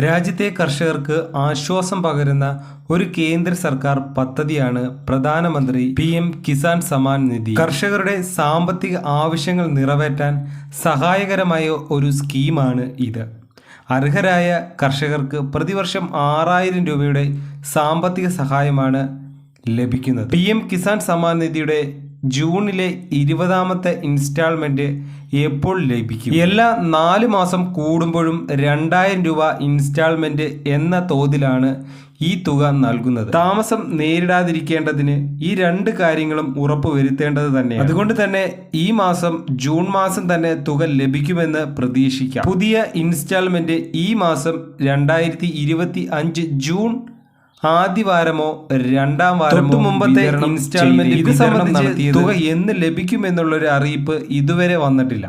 രാജ്യത്തെ കർഷകർക്ക് ആശ്വാസം പകരുന്ന ഒരു കേന്ദ്ര സർക്കാർ പദ്ധതിയാണ് പ്രധാനമന്ത്രി PM കിസാൻ സമ്മാൻ നിധി. കർഷകരുടെ സാമ്പത്തിക ആവശ്യങ്ങൾ നിറവേറ്റാൻ സഹായകരമായ ഒരു സ്കീമാണ് ഇത്. അർഹരായ കർഷകർക്ക് പ്രതിവർഷം 6000 രൂപയുടെ സാമ്പത്തിക സഹായമാണ് ലഭിക്കുന്നത്. PM കിസാൻ സമ്മാൻ നിധിയുടെ ജൂണിലെ 20ാമത്തെ ഇൻസ്റ്റാൾമെന്റ് എപ്പോൾ ലഭിക്കും? എല്ലാ 4 മാസം കൂടുമ്പോഴും 2000 രൂപ ഇൻസ്റ്റാൾമെന്റ് എന്ന തോതിലാണ് ഈ തുക നൽകുന്നത്. താമസം നേരിടാതിരിക്കേണ്ടതിന് ഈ 2 കാര്യങ്ങളും ഉറപ്പുവരുത്തേണ്ടത് തന്നെയാണ്. അതുകൊണ്ട് തന്നെ ഈ മാസം ജൂൺ മാസം തന്നെ തുക ലഭിക്കുമെന്ന് പ്രതീക്ഷിക്കാം. പുതിയ ഇൻസ്റ്റാൾമെന്റ് ഈ മാസം 2025 ജൂൺ ആദ്യവാരമോ 2ാം വാരമോ മുമ്പത്തെ ഇൻസ്റ്റാൾമെന്റ് ഇത് സംബന്ധിച്ച് തുക എന്ന് ലഭിക്കുമെന്നുള്ളൊരു അറിയിപ്പ് ഇതുവരെ വന്നിട്ടില്ല.